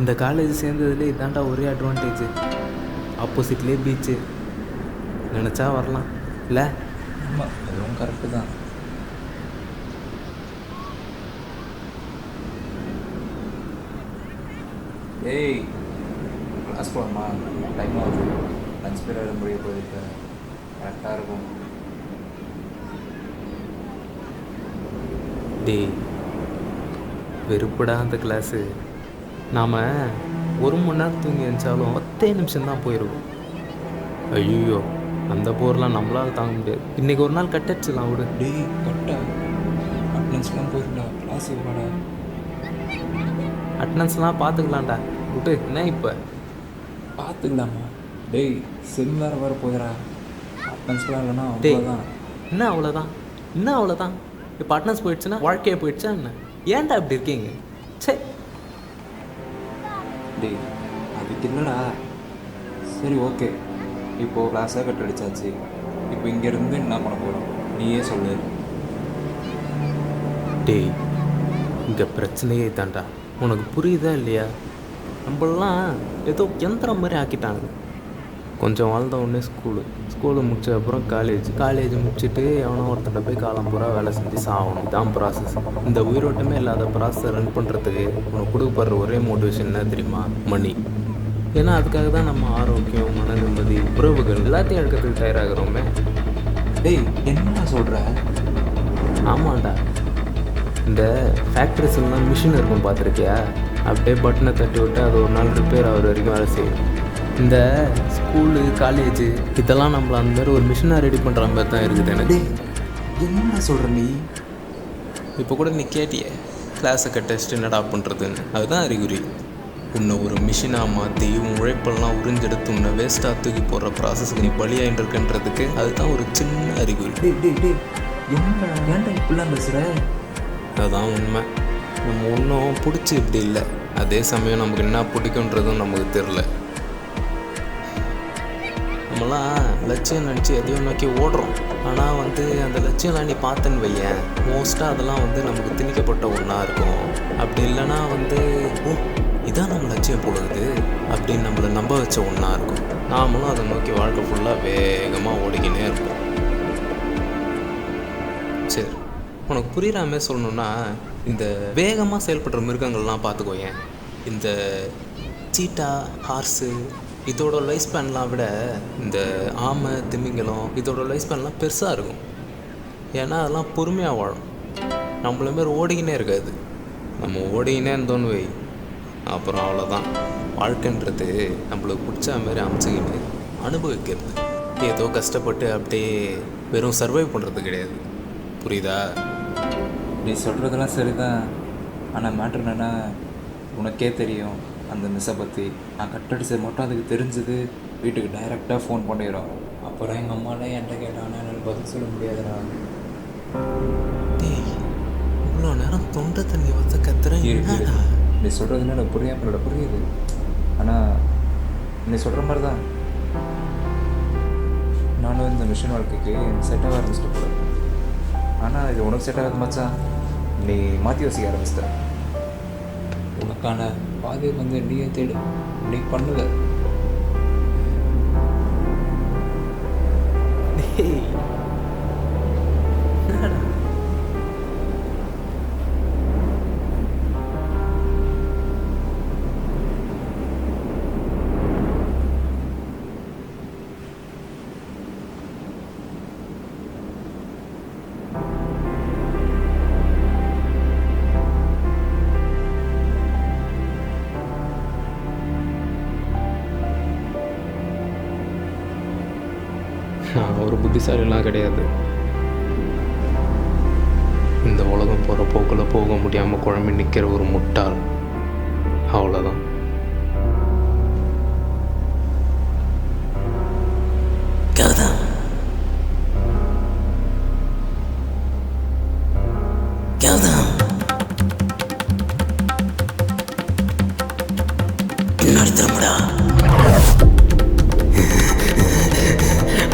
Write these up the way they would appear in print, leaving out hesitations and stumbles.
இந்த காலேஜ் சேர்ந்ததுலேயே இதாண்டா ஒரே அட்வான்டேஜ். ஆப்போசிட்லேயே பீச்சு, நினச்சா வரலாம் இல்லை? ஆமாம், அதுவும் கரெக்டு தான். ஏய், கிளாஸ் போகலாமா? டைம் ஆகுது. லஞ்ச் பீரியட் முடிய போயிருக்கு. கரெக்டாக இருக்கும். டேய் வெறுப்புடா அந்த கிளாஸு. நாம் 1 மணி நேரம் தூங்கி எழுந்தாலும் 10 நிமிஷம்தான் போயிடுவோம். ஐயோ, அந்த போர்லாம் நம்மளால் தாங்க முடியாது. இன்றைக்கி ஒரு நாள் கட் அடிச்சிடலாம் விடு. டேய் கட்டா, அட்டனன்ஸ்லாம் போயிருந்தா கிளாஸ் வாடா. அட்டனன்ஸ்லாம் பார்த்துக்கலாம்டா விட்டு. என்ன இப்போ பார்த்துக்கலாமா? டேய் செம் வேறு வர போகிறா. அட்டனன்ஸ்லாம் இல்லைன்னா டேய் அவ்வளோதான். என்ன அவ்வளோதான்? இப்போ அட்டனன்ஸ் போயிடுச்சுன்னா வாழ்க்கையே போயிடுச்சா என்ன? ஏன்டா இப்படி இருக்கீங்க? சரி டேய் அதுக்கு இல்லைடா. சரி ஓகே, இப்போது கிளாஸாக கட் அடித்தாச்சு. இப்போ இங்கேருந்து என்ன பண்ண போகிறோம் நீயே சொல்லு. டேய் இங்கே பிரச்சனையே தான்டா. உனக்கு புரியுதா இல்லையா? நம்மளாம் ஏதோ யந்திரம் மாதிரி ஆக்கிட்டாங்க. கொஞ்சம் வாழ்ந்த உடனே ஸ்கூலு முடிச்ச அப்புறம் காலேஜ் முடிச்சுட்டு எவனோ ஒருத்தட்ட போய் காலம் பூரா வேலை செஞ்சு சாகணும். இதான் ப்ராசஸ். இந்த உயிரோட்டமே இல்லாத ப்ராசஸை ரன் பண்ணுறதுக்கு உனக்கு கொடுக்கப்படுற ஒரே மோட்டிவேஷன் என்ன தெரியுமா? மணி. ஏன்னா அதுக்காக தான் நம்ம ஆரோக்கியம், மன நிம்மதி, உறவுகள் எல்லாத்தையும் எடுக்கிறதுக்கு தயாராகிறோமே. டேய் என்ன சொல்கிற? ஆமாண்டா. இந்த ஃபேக்ட்ரிஸ்லாம் மிஷின் இருக்கும் பார்த்துருக்கியா? அப்படியே பட்டனை தட்டி விட்டு அது ஒரு நாள் ரிப்பேர் ஆகிற வரைக்கும் வேலை செய்யும். இந்த ஸ்கூலு காலேஜு இதெல்லாம் நம்மளை அந்த மாதிரி ஒரு மிஷினாக ரெடி பண்ணுற மாதிரி தான் இருக்குது எனக்கு. என்ன சொல்கிற நீ? இப்போ கூட நீ கேட்டியே கிளாஸை கட் அடிச்சுட்டு என்னடா பண்ணுறதுன்னு. அதுதான் அறிகுறி. உன்னை ஒரு மிஷினாக மாற்றி உன் உழைப்பெல்லாம் உறிஞ்செடுத்து உன்னை வேஸ்ட்டாக தூக்கி போடுற ப்ராசஸ்க்கு நீ பலியாயின்னு இருக்குன்றதுக்கு அதுதான் ஒரு சின்ன அறிகுறி. என்ன ஏன்டா இப்படிலாம் பேசுகிற? அதுதான் உண்மை. நம்ம ஒன்றும் பிடிச்சி இப்படி இல்லை, அதே சமயம் நமக்கு என்ன பிடிக்குன்றதும் நமக்கு தெரில. நம்மளாம் லட்சியம் நினச்சி எதையும் நோக்கி ஓடுறோம். ஆனால் அந்த லட்சியம்லாம் நீ பார்த்தேன்னு வையேன், மோஸ்ட்டாக அதெல்லாம் நமக்கு திணிக்கப்பட்ட ஒன்றா இருக்கும். அப்படி இல்லைனா ஓ இதான் நம்ம லட்சியம் போடுறது அப்படின்னு நம்மளை நம்ப வச்ச ஒன்றா இருக்கும். நாமளும் அதை நோக்கி வாழ்க்கை ஃபுல்லாக வேகமாக ஓடிக்கினே இருப்போம். சரி, உனக்கு புரியாமல் சொல்லணுன்னா இந்த வேகமாக செயல்படுற மிருகங்கள்லாம் பார்த்துக்கோயேன். இந்த சீட்டா, ஹார்ஸு இதோட லைஃப் ஸ்பேன்லாம் விட இந்த ஆமை, திமிங்கலம் இதோட லைஃப் ஸ்பேன்லாம் பெருசாக இருக்கும். ஏன்னா அதெல்லாம் பொறுமையாக வாழும். நம்மள மாரி ஓடிக்கினே இருக்காது. நம்ம ஓடிக்கினே இருந்தோன்னு வை, அப்புறம் அவ்வளோதான். வாழ்க்கைன்றது நம்மளுக்கு பிடிச்ச மாதிரி அமைச்சிக்கின்னு அனுபவிக்கிறது. ஏதோ கஷ்டப்பட்டு அப்படியே வெறும் சர்வைவ் பண்ணுறது கிடையாது. புரியுதா? நீ சொல்கிறதெல்லாம் சரிதான். ஆனால் மேட்ரு என்னென்னா, உனக்கே தெரியும் அந்த மிஸ்ஸை பற்றி. நான் கட்டடிச்சது மட்டும் அதுக்கு தெரிஞ்சது வீட்டுக்கு டைரெக்டாக ஃபோன் பண்ணிடுறோம். அப்புறம் எங்கள் அம்மாலாம் என்கிட்ட கேட்டாங்கன்னா என்னால் பதில் சொல்ல முடியாதுடா. டேய் இவ்வளோ நேரம் தொண்டை தண்ணி வச்ச கத்துறேன். நீ சொல்கிறதுன்னு எனக்கு புரியுது. ஆனால் நீ சொல்கிற மாதிரி தான் நானும் இந்த மிஷின் வாழ்க்கைக்கு செட் ஆக ஆரம்பிச்சிட்டு போகிறேன். ஆனால் இது உனக்கு செட் ஆகாது மச்சான். நீ மாற்றி யோசிக்க ஆரம்பிச்சிட்ட. உனக்கான பாதை நீயே தேடு, நீ பண்ணுவ. நான் ஒரு புத்திசாலிலாம் கிடையாது. இந்த உலகம் போகிற போக்கில் போக முடியாமல் குழம்பி நிற்கிற ஒரு முட்டாள், அவ்வளோதான்.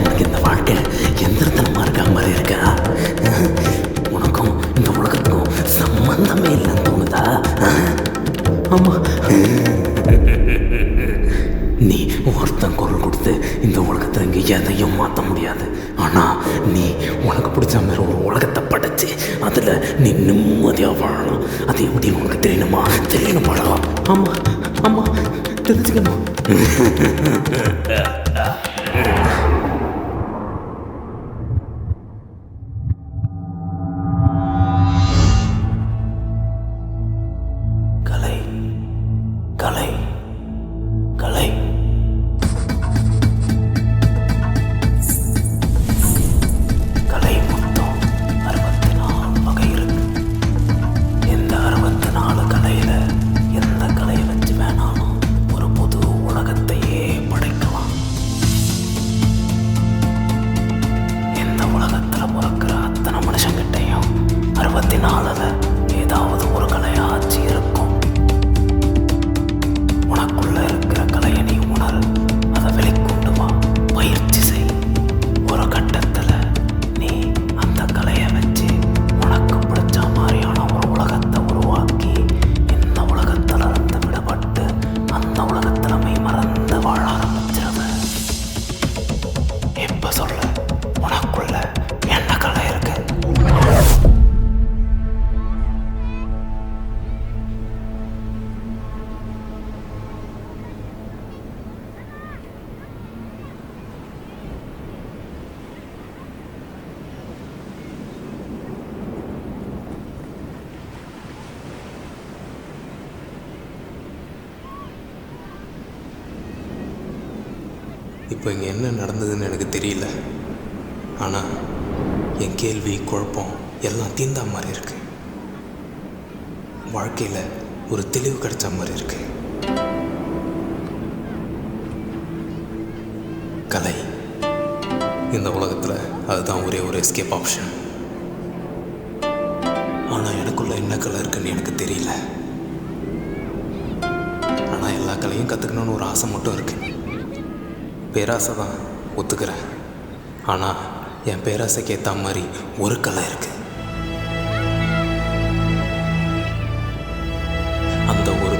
உனக்கு இந்த வாழ்க்கை எந்திரத்தனமாக இருக்க மாதிரி இருக்கா? உனக்கும் இந்த உலகத்துக்கும் சம்பந்தமே இல்லைன்னு தோணுதா? ஆமாம். இந்த உலகத்தில் இங்கே எதையும் மாற்ற முடியாது. ஆனால் நீ உனக்கு பிடிச்ச மாதிரி ஒரு உலகத்தை படைச்சு அதில் நீ நிம்மதியாக வாழலாம். அது எப்படி உனக்கு தெரியணுமாடா? ஆமாம் ஆமாம், தெரிஞ்சுக்கணும். கலை கலை கலை கலை மொத்தம் 64 வகை இருக்கு. இந்த 64 கலையில் எந்த கலையை வச்சு வேணாலும் ஒரு புது உலகத்தையே படைக்கலாம். இந்த உலகத்தில் பிறக்கிற அத்தனை மனுஷங்கிட்டையும் 64ல் ஏதாவது ஒரு கலையாச்சு இருக்கும். உனக்குள்ள இருக்கிற கலையை நீ உணர், அதை வெளிக்கொண்டு வா, பயிற்சி செய். ஒரு கட்டத்தில் நீ அந்த கலையை வச்சு உனக்கு பிடிச்ச மாதிரியான ஒரு உலகத்தை உருவாக்கி இந்த உலகத்தில் இருந்து விடுபட்டு அந்த உலகத்தில் மெய் மறந்து வாழ ஆரம்பிச்சிருவ. இப்ப சொல்ல, உனக்குள்ள என்ன கலை இருக்கு? இப்போ இங்கே என்ன நடந்ததுன்னு எனக்கு தெரியல. ஆனால் என் கேள்வி, குழப்பம் எல்லாம் தீர்ந்த மாதிரி இருக்கு. வாழ்க்கையில் ஒரு தெளிவு கிடைச்ச மாதிரி இருக்கு. கலை இந்த உலகத்தில் அதுதான் ஒரே ஒரு எஸ்கேப் ஆப்ஷன். ஆனால் எனக்குள்ள என்ன கலை இருக்குன்னு எனக்கு தெரியல. ஆனால் எல்லா கலையும் கற்றுக்கணுன்னு ஒரு ஆசை மட்டும் இருக்கு. பேராசை தான், ஒத்துக்கிறேன். ஆனால் என் பேராசைக்கு ஏற்ற மாதிரி ஒரு கலை இருக்கு. அந்த ஒரு